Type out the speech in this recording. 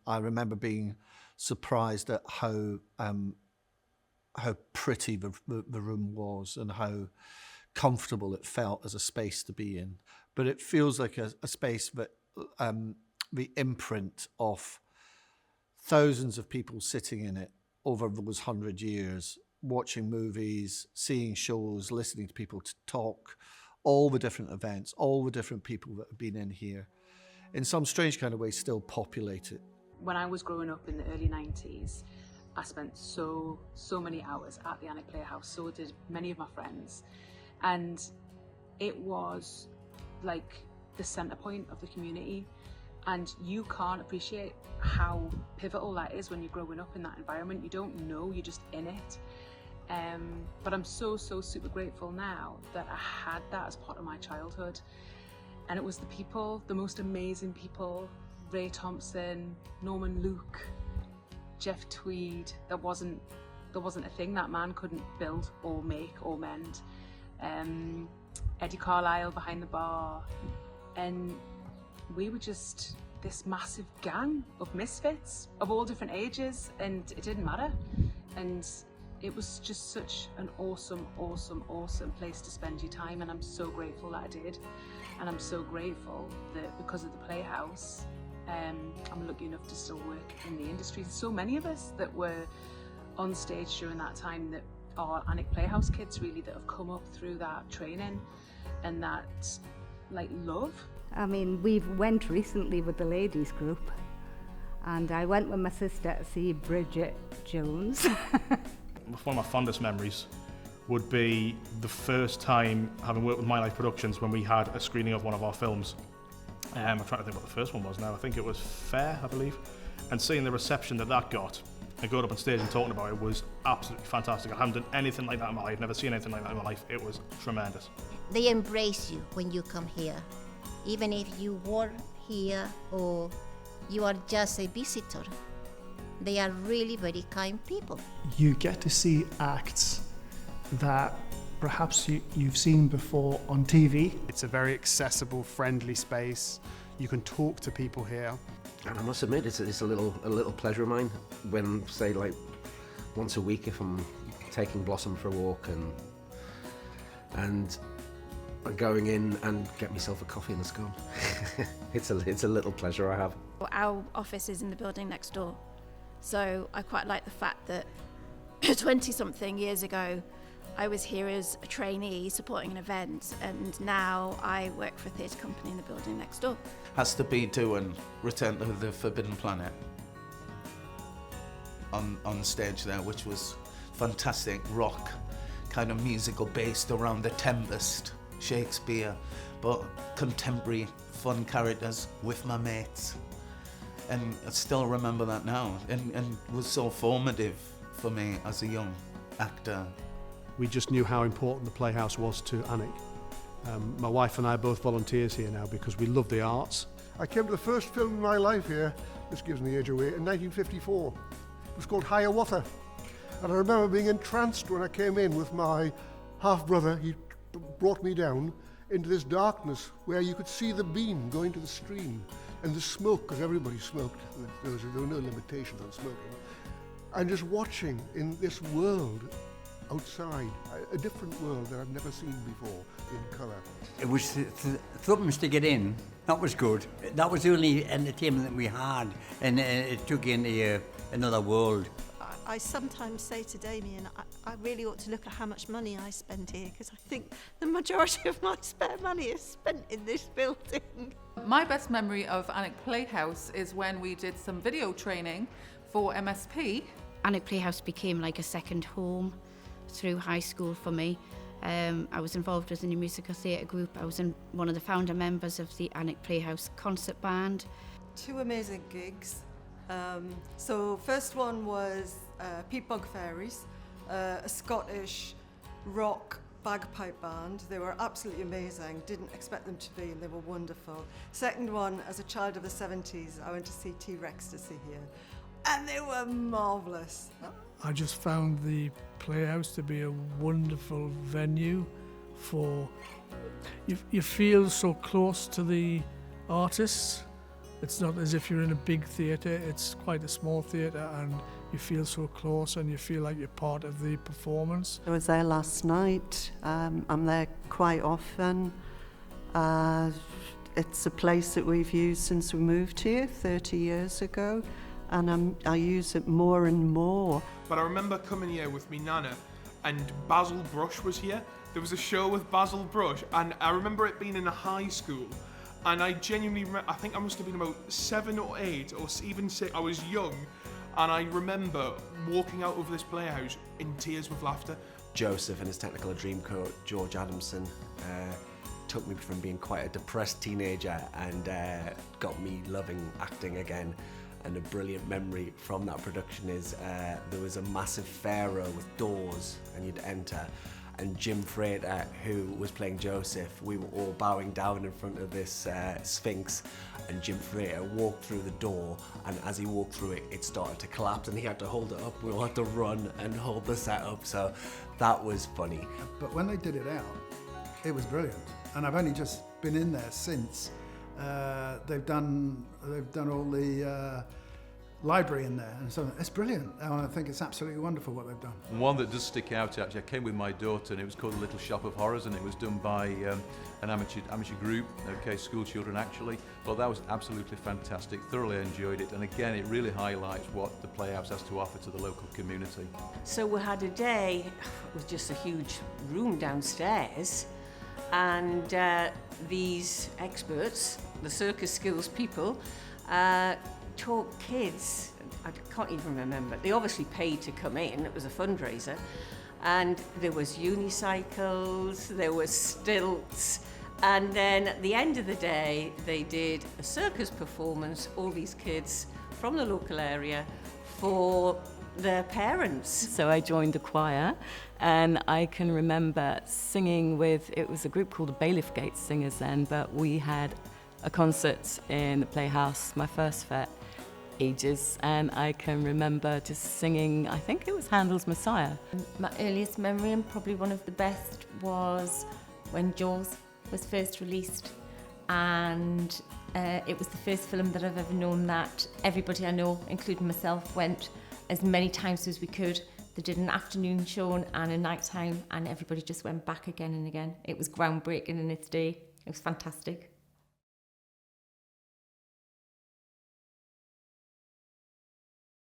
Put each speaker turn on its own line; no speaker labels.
I remember being surprised at how pretty the room was and how comfortable it felt as a space to be in. But it feels like a space that the imprint of thousands of people sitting in it over those 100 years, watching movies, seeing shows, listening to people to talk, all the different events, all the different people that have been in here, in some strange kind of way still populate it.
When I was growing up in the early 90s, I spent so many hours at the Alnwick Playhouse, so did many of my friends. And it was like the centre point of the community. And you can't appreciate how pivotal that is when you're growing up in that environment. You don't know, you're just in it. But I'm so super grateful now that I had that as part of my childhood. And it was the people, the most amazing people, Ray Thompson, Norman Luke, Jeff Tweed. There wasn't a thing that man couldn't build or make or mend. Eddie Carlisle behind the bar. And we were just this massive gang of misfits of all different ages, and it didn't matter. And it was just such an awesome place to spend your time, and I'm so grateful that I did. And I'm so grateful that because of the Playhouse, I'm lucky enough to still work in the industry. There's so many of us that were on stage during that time that are Alnwick Playhouse kids, really, that have come up through that training and that like love.
I mean, we went recently with the ladies group, and I went with my sister to see Bridget Jones.
One of my fondest memories would be the first time having worked with My Life Productions when we had a screening of one of our films. I'm trying to think what the first one was now. I think it was Fair, I believe. And seeing the reception that got and going up on stage and talking about it was absolutely fantastic. I haven't done anything like that in my life, never seen anything like that in my life. It was tremendous.
They embrace you when you come here. Even if you work here or you are just a visitor, they are really very kind people.
You get to see acts that perhaps you've seen before on TV.
It's a very accessible, friendly space. You can talk to people here.
And I must admit, it's a little pleasure of mine when, say, like once a week, if I'm taking Blossom for a walk and going in and get myself a coffee and a scone. It's a little pleasure I have.
Our office is in the building next door, so I quite like the fact that 20-something years ago I was here as a trainee supporting an event, and now I work for a theatre company in the building next door.
Has to be doing Return to the Forbidden Planet on stage there, which was fantastic rock kind of musical based around The Tempest, Shakespeare, but contemporary fun characters with my mates. And I still remember that now, and was so formative for me as a young actor.
We just knew how important the Playhouse was to Alnwick. My wife and I are both volunteers here now because we love the arts.
I came to the first film in my life here, this gives me the age away, in 1954. It was called Hiawatha. And I remember being entranced when I came in with my half-brother. He brought me down into this darkness where you could see the beam going to the stream and the smoke, because everybody smoked. There were no limitations on smoking. And just watching in this world outside, a different world that I've never seen before in colour.
It was something to get in. That was good. That was the only entertainment that we had, and it took you into another world.
I sometimes say to Damien, I really ought to look at how much money I spend here, because I think the majority of my spare money is spent in this building.
My best memory of Alnwick Playhouse is when we did some video training for MSP.
Alnwick Playhouse became like a second home through high school for me. I was involved with the New Musical Theatre Group. I was one of the founder members of the Alnwick Playhouse concert band.
Two amazing gigs. So first one was Pete Bug Fairies, a Scottish rock bagpipe band. They were absolutely amazing, didn't expect them to be, and they were wonderful. Second one, as a child of the 70s, I went to see T-Rex to see here, and they were marvellous.
I just found the Playhouse to be a wonderful venue for, you feel so close to the artists It's not as if you're in a big theatre, it's quite a small theatre, and you feel so close and you feel like you're part of the performance.
I was there last night. I'm there quite often. It's a place that we've used since we moved here 30 years ago, and I use it more and more.
But I remember coming here with me nana, and Basil Brush was here. There was a show with Basil Brush, and I remember it being in a high school. And I genuinely, I think I must have been about 7 or 8 or even 6. I was young, and I remember walking out of this playhouse in tears with laughter.
Joseph and his Technicolor Dreamcoat, George Adamson, took me from being quite a depressed teenager and got me loving acting again. And a brilliant memory from that production is there was a massive pharaoh with doors, and you'd enter. And Jim Frater, who was playing Joseph, we were all bowing down in front of this Sphinx, and Jim Frater walked through the door, and as he walked through it, it started to collapse, and he had to hold it up. We all had to run and hold the set up, so that was funny.
But when they did it out, it was brilliant, and I've only just been in there since. They've done all the library in there, and so it's brilliant. And I think it's absolutely wonderful what they've done.
One that does stick out, actually, I came with my daughter, and it was called The Little Shop of Horrors, and it was done by an amateur group, okay, school children actually. But that was absolutely fantastic, thoroughly enjoyed it, and again it really highlights what the Playhouse has to offer to the local community.
So we had a day with just a huge room downstairs, and these experts, the circus skills people, taught kids, I can't even remember, they obviously paid to come in, it was a fundraiser, and there was unicycles, there was stilts, and then at the end of the day they did a circus performance, all these kids from the local area, for their parents.
So I joined the choir, and I can remember singing with, it was a group called the Bailiff Gate Singers then, but we had a concert in the Playhouse, my first for ages, and I can remember just singing, I think it was Handel's Messiah.
My earliest memory, and probably one of the best, was when Jaws was first released, and it was the first film that I've ever known that everybody I know, including myself, went as many times as we could. They did an afternoon show and a night time, and everybody just went back again and again. It was groundbreaking in its day. It was fantastic.